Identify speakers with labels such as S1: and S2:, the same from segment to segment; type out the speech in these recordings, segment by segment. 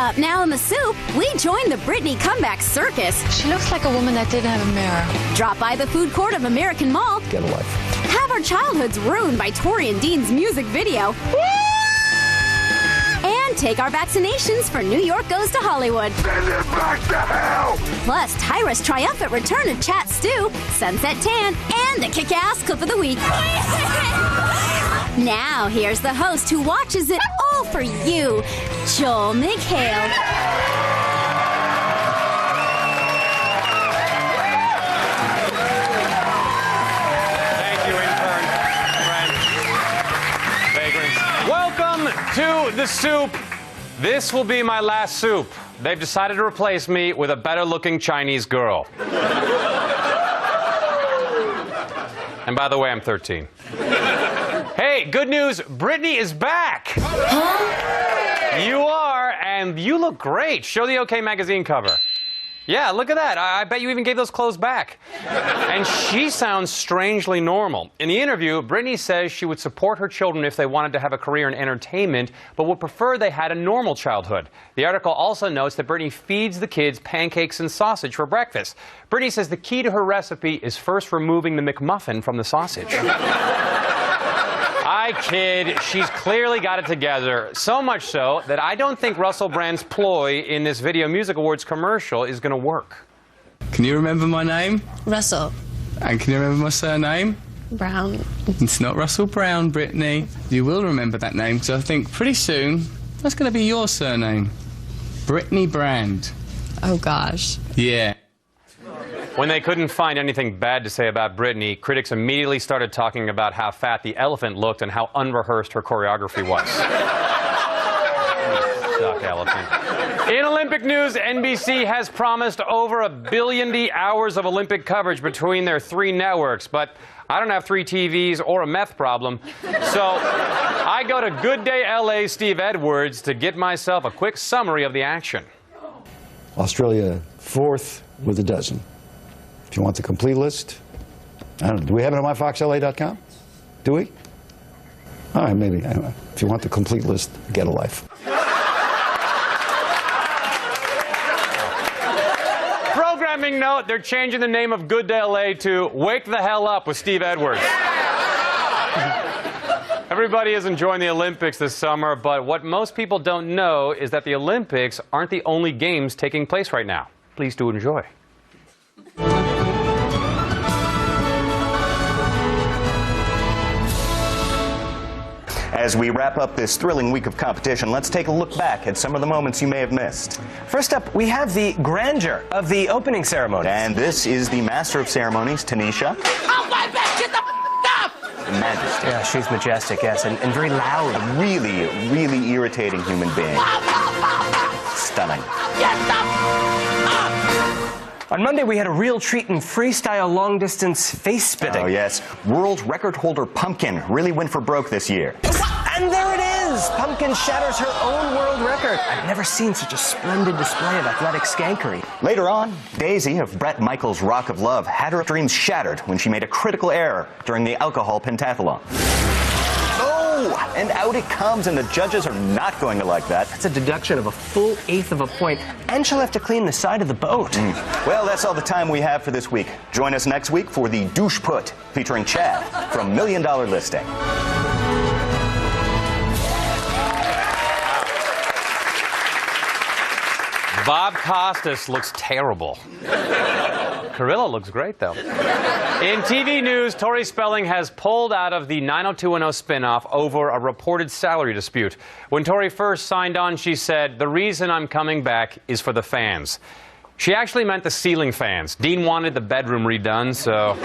S1: Up now in the soup, we join the Britney comeback circus.
S2: She looks like a woman that didn't have a mirror.
S1: Drop by the food court of American Mall.
S3: Get a life.
S1: Have our childhoods ruined by Tori and Dean's music video. And take our vaccinations for New York Goes to Hollywood.
S4: Send it back to hell!
S1: Plus, Tyra's triumphant return of Chat Stew, Sunset Tan, and the kick-ass clip of the week. Now, here's the host who watches it all for you, Joel McHale.
S5: Thank you, intern. Vagrants. Welcome to the soup. This will be my last soup. They've decided to replace me with a better-looking Chinese girl. And by the way, I'm 13. Hey, good news, Britney is back! Huh? You are, and you look great. Show the OK Magazine cover. Yeah, look at that. I bet you even gave those clothes back. And she sounds strangely normal. In the interview, Britney says she would support her children if they wanted to have a career in entertainment, but would prefer they had a normal childhood. The article also notes that Britney feeds the kids pancakes and sausage for breakfast. Britney says the key to her recipe is first removing the McMuffin from the sausage. I kid. She's clearly got it together. So much so that I don't think Russell Brand's ploy in this Video Music Awards commercial is going to work.
S6: Can you remember my name?
S2: Russell.
S6: And can you remember my surname?
S2: Brown.
S6: It's not Russell Brown, Brittany. You will remember that name, because I think pretty soon that's going to be your surname. Brittany Brand.
S2: Oh, gosh.
S6: Yeah.
S5: When they couldn't find anything bad to say about Britney, critics immediately started talking about how fat the elephant looked and how unrehearsed her choreography was. Suck, elephant. In Olympic news, NBC has promised over 1 billion hours of Olympic coverage between their 3 networks, but I don't have 3 TVs or a meth problem, so I go to Good Day LA's Steve Edwards to get myself a quick summary of the action.
S3: Australia 4th with a dozen. If you want the complete list, I don't know, do we have it on myfoxla.com? Do we? All right, maybe. I don't know. If you want the complete list, get a life.
S5: Programming note, they're changing the name of Good Day LA to Wake the Hell Up with Steve Edwards. Everybody is enjoying the Olympics this summer, but what most people don't know is that the Olympics aren't the only games taking place right now. Please do enjoy.
S7: As we wrap up this thrilling week of competition, let's take a look back at some of the moments you may have missed.
S8: First up, we have the grandeur of the opening ceremony.
S7: And this is the Master of Ceremonies, Tanisha.
S9: Oh, my bitch, get the up!
S7: Majesty.
S8: Yeah, she's majestic, yes, and very loud.
S7: Really, really irritating human being. Stunning.
S9: Get the up!
S8: On Monday, we had a real treat in freestyle long-distance face spitting.
S7: Oh, yes. World record holder Pumpkin really went for broke this year.
S8: And there it is! Pumpkin shatters her own world record. I've never seen such a splendid display of athletic skankery.
S7: Later on, Daisy of Bret Michaels' Rock of Love had her dreams shattered when she made a critical error during the alcohol pentathlon. Oh! And out it comes, and the judges are not going to like that.
S8: That's a deduction of a full 1/8 of a point, and she'll have to clean the side of the boat.
S7: Well, that's all the time we have for this week. Join us next week for the Douche Put, featuring Chad from $1 Million Listing.
S5: Bob Costas looks terrible. Carilla looks great, though. In TV news, Tori Spelling has pulled out of the 90210 spinoff over a reported salary dispute. When Tori first signed on, she said, "The reason I'm coming back is for the fans." She actually meant the ceiling fans. Dean wanted the bedroom redone, so...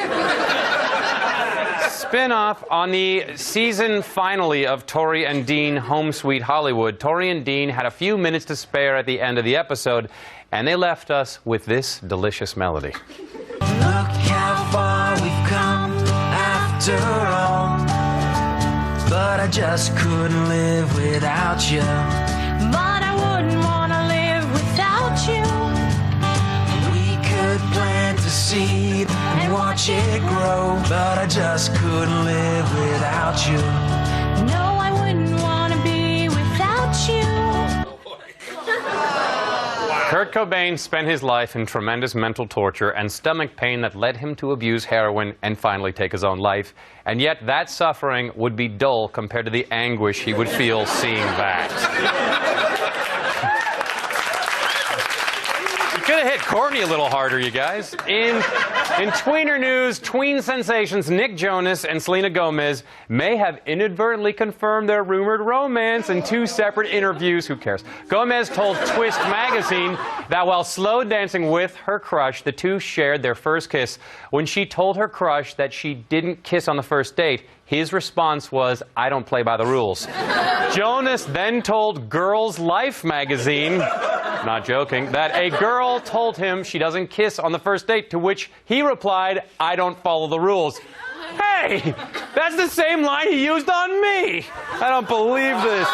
S5: Spin-off on the season finale of Tori and Dean Home Sweet Hollywood. Tori and Dean had a few minutes to spare at the end of the episode, and they left us with this delicious melody.
S10: Look how far we've come after all, but I just couldn't live without you.
S11: But I wouldn't want to live without you.
S10: We could plant a seed and watch it grow, but I just couldn't live without you.
S11: No, I wouldn't want to be without you.
S5: Kurt Cobain spent his life in tremendous mental torture and stomach pain that led him to abuse heroin and finally take his own life. And yet that suffering would be dull compared to the anguish he would feel seeing that. You could have hit Courtney a little harder, you guys. In tweener news, tween sensations Nick Jonas and Selena Gomez may have inadvertently confirmed their rumored romance in 2 separate interviews. Who cares? Gomez told Twist magazine that while slow dancing with her crush, the two shared their first kiss. When she told her crush that she didn't kiss on the first date, his response was, "I don't play by the rules." Jonas then told Girls Life magazine, not joking, that a girl told him she doesn't kiss on the first date, to which he replied, "I don't follow the rules." Hey, that's the same line he used on me. I don't believe this.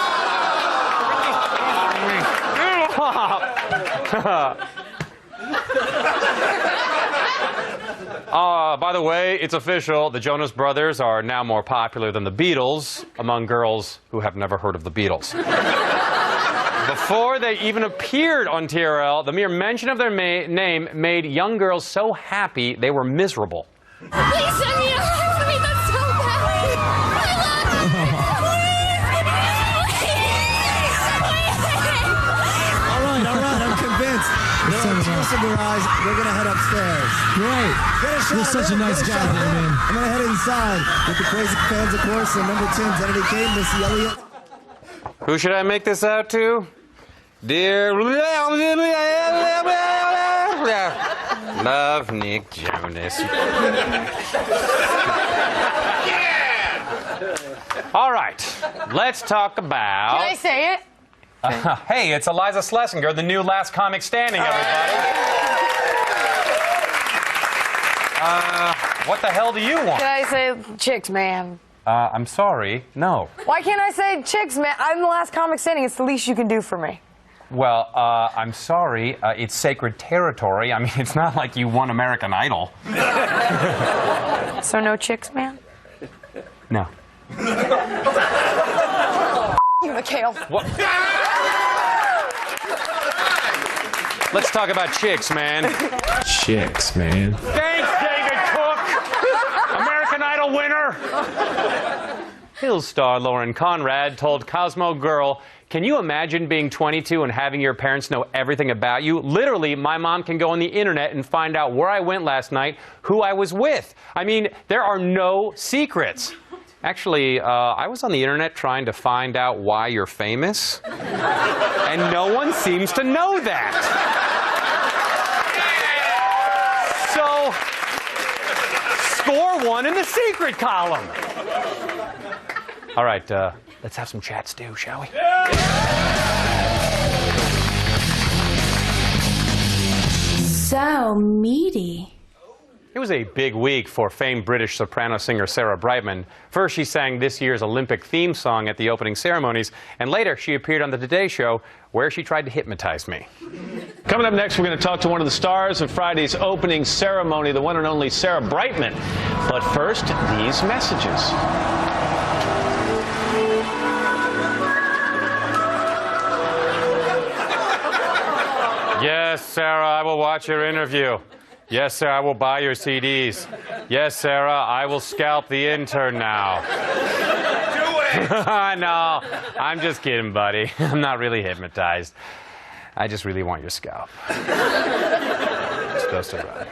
S5: By the way, it's official. The Jonas Brothers are now more popular than the Beatles among girls who have never heard of the Beatles. Before they even appeared on TRL, the mere mention of their name made young girls so happy they were miserable.
S11: Please send me a heartbeat. That's so bad. I love you.
S12: All right, I'm convinced. There are tears in their eyes. They're going to head upstairs.
S13: Great. You're such a nice guy there, man.
S12: I'm going to head inside with the crazy fans, of course, and number 10, Kennedy Kane, Missy Elliott.
S5: Who should I make this out to? Dear love, Nick Jonas. All right, let's talk about...
S2: Can I say it?
S5: Hey, it's Eliza Schlesinger, the new last comic standing, everybody. What the hell do you want?
S2: Can I say chicks, man?
S5: I'm sorry, no.
S2: Why can't I say chicks, man? I'm the last comic standing. It's the least you can do for me.
S5: Well, I'm sorry. It's sacred territory. I mean, it's not like you won American Idol.
S2: So no chicks, man?
S5: No.
S2: You, Mikhail.
S5: What? Let's talk about chicks, man.
S13: Chicks, man.
S5: Thanks, David Cook! American Idol winner! Hills star Lauren Conrad told Cosmo Girl, "Can you imagine being 22 and having your parents know everything about you? Literally, my mom can go on the internet and find out where I went last night, who I was with. I mean, there are no secrets." Actually, I was on the internet trying to find out why you're famous, and no one seems to know that. So, score one in the secret column. All right, let's have some chat stew, shall we?
S1: So meaty.
S5: It was a big week for famed British soprano singer Sarah Brightman. First, she sang this year's Olympic theme song at the opening ceremonies, and later she appeared on the Today Show, where she tried to hypnotize me.
S14: Coming up next, we're going to talk to one of the stars of Friday's opening ceremony, the one and only Sarah Brightman. But first, these messages.
S5: Yes, Sarah, I will watch your interview. Yes, sir, I will buy your CDs. Yes, Sarah, I will scalp the intern now. Do it! No, I'm just kidding, buddy. I'm not really hypnotized. I just really want your scalp. It's supposed to run.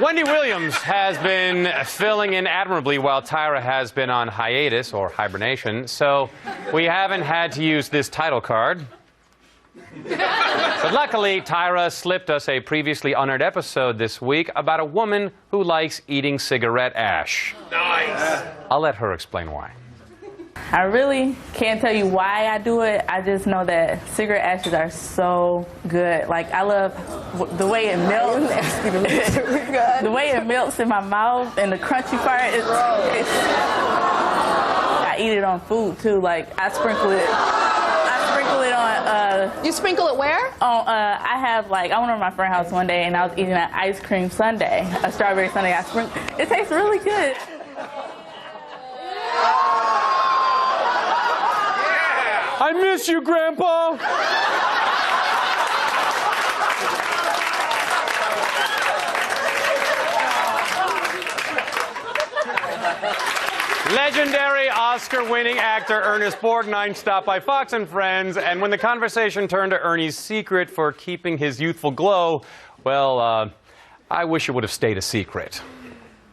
S5: Wendy Williams has been filling in admirably while Tyra has been on hiatus, or hibernation, so we haven't had to use this title card. But luckily, Tyra slipped us a previously unaired episode this week about a woman who likes eating cigarette ash. Nice! I'll let her explain why.
S15: I really can't tell you why I do it. I just know that cigarette ashes are so good. Like, I love the way it melts. The way it melts in my mouth and the crunchy part. I eat it on food, too. Like, I sprinkle it on,
S2: you sprinkle it where?
S15: On, I have, like, I went over to my friend's house one day and I was eating an ice cream sundae, a strawberry sundae. It tastes really good.
S5: I miss you, Grandpa. Legendary Oscar-winning actor Ernest Borgnine stopped by Fox and Friends, and when the conversation turned to Ernie's secret for keeping his youthful glow, well, I wish it would have stayed a secret.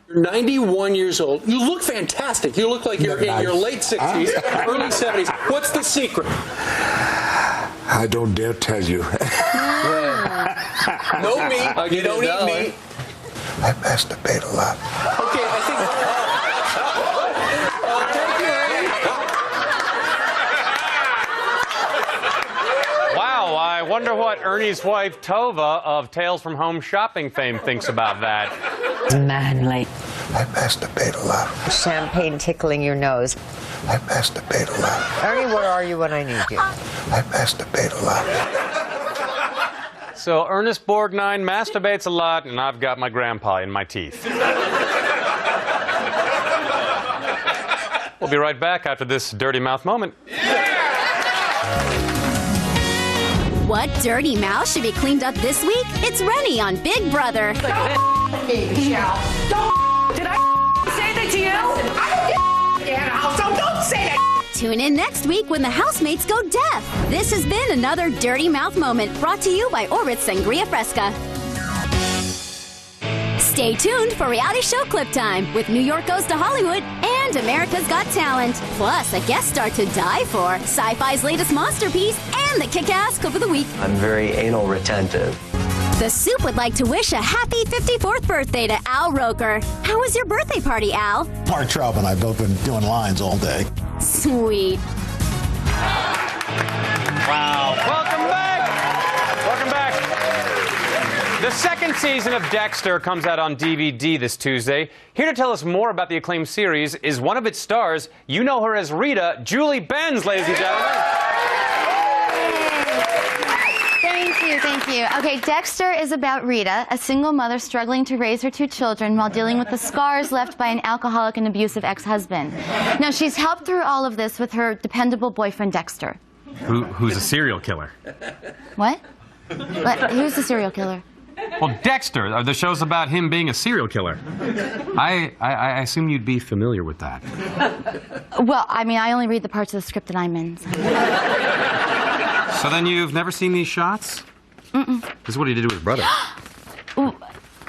S16: You're 91 years old. You look fantastic. You look like you're in your late 60s, early 70s. What's the secret?
S4: I don't dare tell you.
S16: No meat. You don't eat meat.
S4: I masturbate a lot.
S16: Okay, I think...
S5: Wow, I wonder what Ernie's wife, Tova, of Tales from Home Shopping fame, thinks about that.
S17: Manly.
S4: I masturbate a lot.
S17: Champagne tickling your nose.
S4: I masturbate a lot.
S17: Ernie, where are you when I need you?
S4: I masturbate a lot.
S5: So Ernest Borgnine masturbates a lot, and I've got my grandpa in my teeth. We'll be right back after this dirty mouth moment.
S1: What dirty mouth should be cleaned up this week? It's Rennie on Big Brother.
S9: Did I say that to you? I don't so don't say that.
S1: Tune in next week when the housemates go deaf. This has been another Dirty Mouth Moment brought to you by Orbit Sangria Fresca. Stay tuned for reality show clip time with New York Goes to Hollywood and America's Got Talent. Plus, a guest star to die for, Sci-Fi's latest masterpiece, and the kick-ass clip of the week.
S8: I'm very anal retentive.
S1: The Soup would like to wish a happy 54th birthday to Al Roker. How was your birthday party, Al?
S12: Mark Traub and I have both been doing lines all day.
S1: Sweet.
S5: Wow. Welcome back. Welcome back. The second season of Dexter comes out on DVD this Tuesday. Here to tell us more about the acclaimed series is one of its stars. You know her as Rita, Julie Benz, ladies and gentlemen.
S18: Thank you. Okay, Dexter is about Rita, a single mother struggling to raise her 2 children while dealing with the scars left by an alcoholic and abusive ex-husband. Now, she's helped through all of this with her dependable boyfriend, Dexter.
S5: Who's a serial killer?
S18: What? Who's the serial killer?
S5: Well, Dexter. The show's about him being a serial killer. I assume you'd be familiar with that.
S18: Well, I mean, I only read the parts of the script that I'm in.
S5: So then you've never seen these shots?
S18: Mm-mm.
S5: This is what he did to his brother.
S18: Ooh,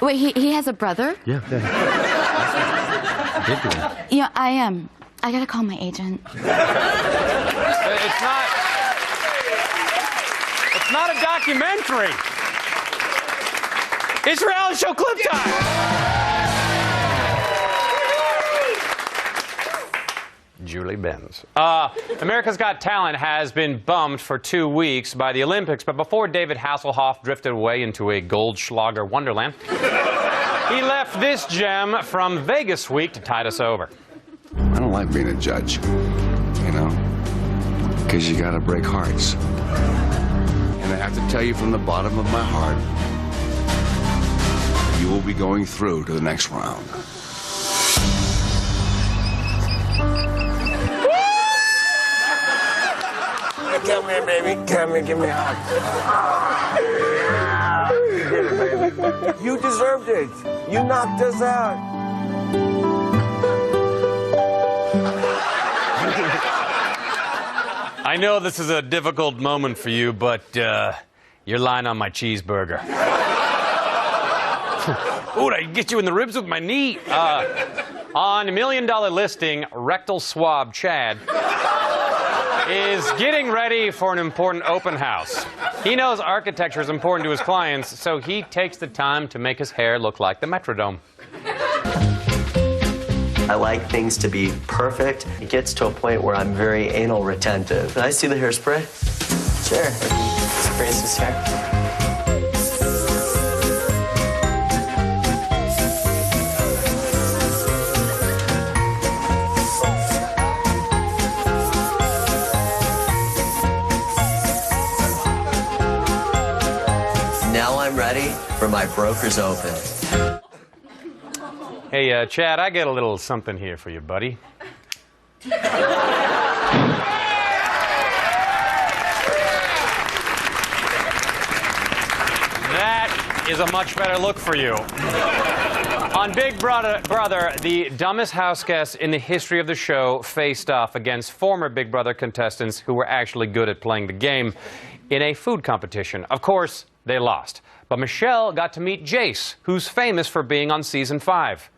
S18: wait, he has a brother?
S5: Yeah. Did to him.
S18: Yeah, I gotta call my agent.
S5: It's not a documentary. It's reality show clip time. Julie Benz. America's Got Talent has been bumped for 2 weeks by the Olympics, but before David Hasselhoff drifted away into a Goldschlager wonderland, he left this gem from Vegas Week to tide us over.
S19: I don't like being a judge, you know, because you got to break hearts. And I have to tell you from the bottom of my heart, you will be going through to the next round.
S4: Come here, baby. Come here, give me a hug. You did it, baby. You deserved it. You knocked us out.
S5: I know this is a difficult moment for you, but you're lying on my cheeseburger. Ooh, I get you in the ribs with my knee. On $1 Million Listing, rectal swab Chad is getting ready for an important open house. He knows architecture is important to his clients, so he takes the time to make his hair look like the Metrodome.
S8: I like things to be perfect. It gets to a point where I'm very anal retentive. Can I see the hairspray? Sure. Sprays his hair. Now I'm ready for my broker's open.
S5: Hey, Chad, I got a little something here for you, buddy. is a much better look for you. On Big Brother, the dumbest house guests in the history of the show faced off against former Big Brother contestants who were actually good at playing the game in a food competition. Of course, they lost. But Michelle got to meet Jace, who's famous for being on season 5.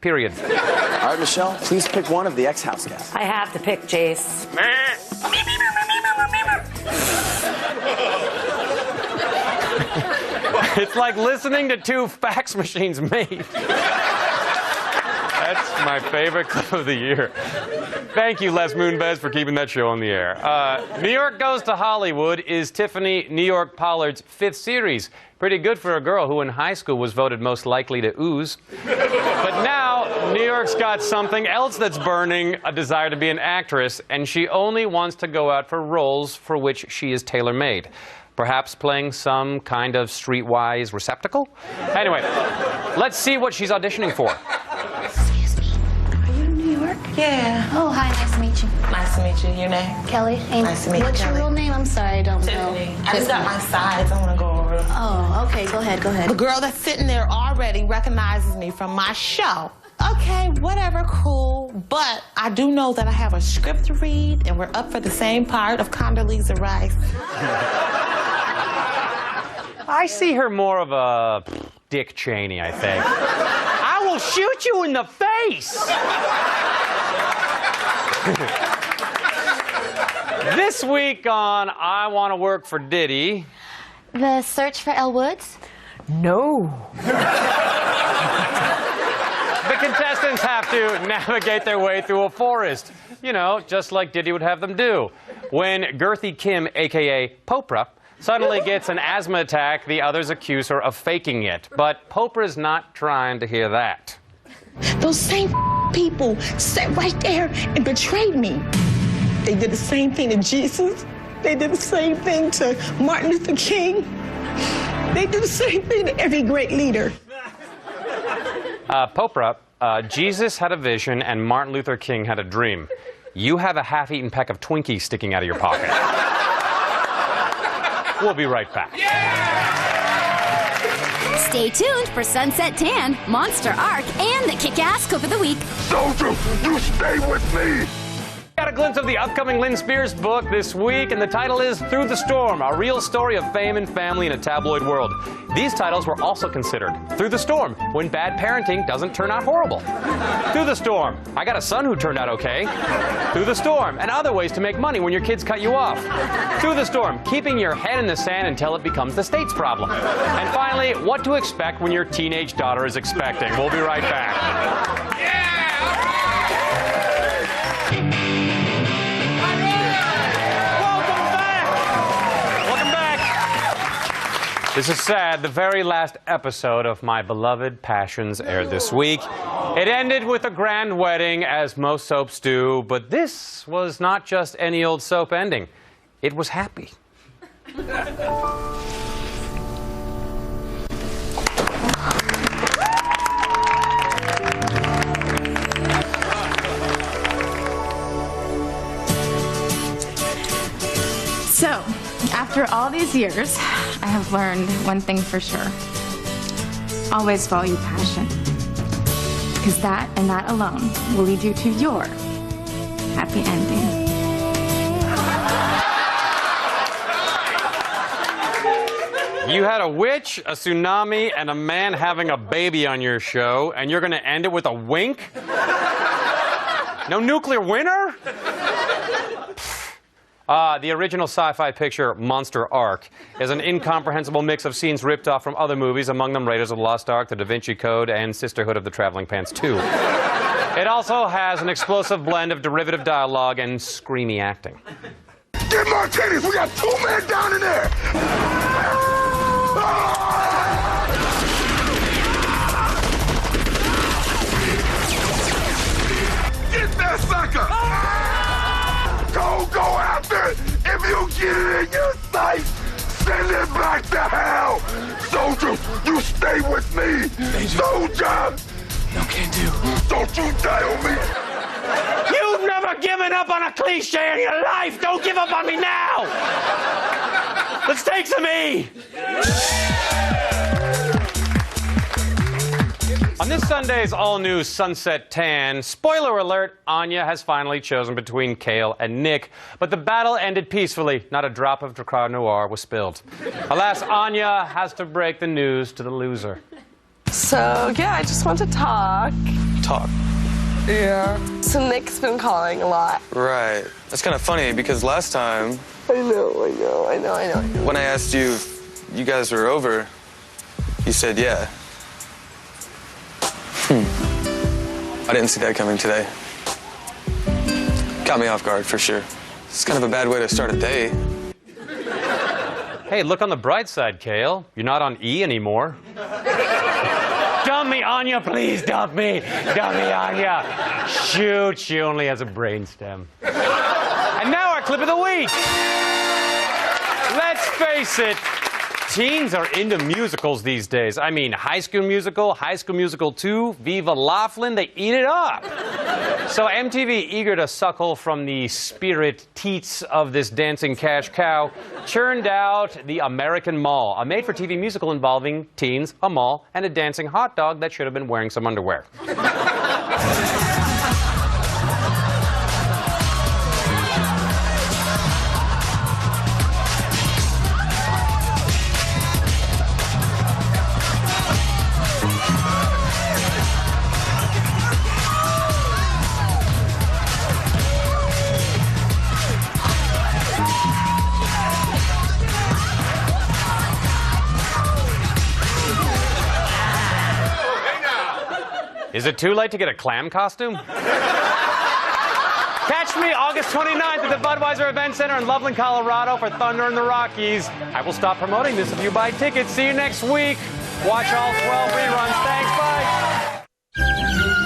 S5: Period.
S20: All right, Michelle, please pick one of the ex-house guests.
S2: I have to pick Jace.
S5: It's like listening to 2 fax machines mate. That's my favorite clip of the year. Thank you, Les Moonves, for keeping that show on the air. New York Goes to Hollywood is Tiffany New York Pollard's 5th series. Pretty good for a girl who in high school was voted most likely to ooze. But now, New York's got something else that's burning, a desire to be an actress, and she only wants to go out for roles for which she is tailor-made. Perhaps playing some kind of streetwise receptacle? Anyway, let's see what she's auditioning for.
S21: Excuse me. Are you in New York?
S22: Yeah.
S21: Oh, hi. Nice to meet you.
S22: Nice to meet you. Your name?
S21: Kelly. Amy.
S22: Nice to meet you,
S21: What's
S22: Kelly.
S21: your real name? I'm sorry, I don't
S22: Tiffany.
S21: know.
S22: I just got my sides. I want to go over them.
S21: Oh, okay. Go ahead. Go ahead.
S22: The girl that's sitting there already recognizes me from my show. Okay, whatever, cool. But I do know that I have a script to read, and we're up for the same part of Condoleezza Rice.
S5: I see her more of a Dick Cheney, I think. I will shoot you in the face! This week on I Want to Work for Diddy.
S18: The Search for Elle Woods?
S2: No.
S5: The contestants have to navigate their way through a forest. You know, just like Diddy would have them do. When Girthy Kim, a.k.a. Popra, suddenly gets an asthma attack, the others accuse her of faking it. But Popra's not trying to hear that.
S22: Those same people sat right there and betrayed me. They did the same thing to Jesus. They did the same thing to Martin Luther King. They do the same thing to every great leader.
S5: Popra, Jesus had a vision and Martin Luther King had a dream. You have a half-eaten peck of Twinkies sticking out of your pocket. We'll be right back.
S1: Stay tuned for Sunset Tan, Monster Arc, and the Kick-Ass Clip of the Week.
S4: Soldier, you stay with me!
S5: Got a glimpse of the upcoming Lynn Spears book this week, and the title is Through the Storm, a real story of fame and family in a tabloid world. These titles were also considered. Through the Storm, when bad parenting doesn't turn out horrible. Through the Storm, I got a son who turned out okay. Through the Storm, and other ways to make money when your kids cut you off. Through the Storm, keeping your head in the sand until it becomes the state's problem. And finally, what to expect when your teenage daughter is expecting. We'll be right back. This is sad. The very last episode of My Beloved Passions aired this week. It ended with a grand wedding, as most soaps do, but this was not just any old soap ending. It was happy.
S23: So, after all these years, I have learned one thing for sure. Always follow your passion. Because that and that alone will lead you to your happy ending.
S5: You had a witch, a tsunami, and a man having a baby on your show, and you're going to end it with a wink? No nuclear winter? The original sci-fi picture, Monster Arc, is an incomprehensible mix of scenes ripped off from other movies, among them Raiders of the Lost Ark, The Da Vinci Code, and Sisterhood of the Traveling Pants 2. It also has an explosive blend of derivative dialogue and screamy acting.
S4: Get martinis! We got 2 men down in there! Get that sucker! Go after it! If you get it in your sight, send it back to hell! Soldier, you stay with me! Soldier!
S10: No can do.
S4: Don't you die on me!
S5: You've never given up on a cliche in your life! Don't give up on me now! Let's take some E! On this Sunday's all-new Sunset Tan, spoiler alert, Anya has finally chosen between Kale and Nick. But the battle ended peacefully. Not a drop of Dracar Noir was spilled. Alas, Anya has to break the news to the loser.
S3: So, yeah, I just want to talk.
S6: Talk.
S3: Yeah. So Nick's been calling a lot.
S6: Right. That's kind of funny because last time...
S3: I know.
S6: When I asked you if you guys were over, you said yeah. I didn't see that coming today. Got me off guard for sure. It's kind of a bad way to start a day.
S5: Hey, look on the bright side, Kale. You're not on E anymore. Dump me, Anya, please dump me. Dump me, Anya. Shoot, she only has a brainstem. And now our clip of the week. Let's face it, teens are into musicals these days. I mean, High School Musical, High School Musical 2, Viva Laughlin, they eat it up. So MTV, eager to suckle from the spirit teats of this dancing cash cow, churned out The American Mall, a made-for-TV musical involving teens, a mall, and a dancing hot dog that should have been wearing some underwear. Is it too late to get a clam costume? Catch me August 29th at the Budweiser Event Center in Loveland, Colorado for Thunder in the Rockies. I will stop promoting this if you buy tickets. See you next week. Watch all 12 reruns.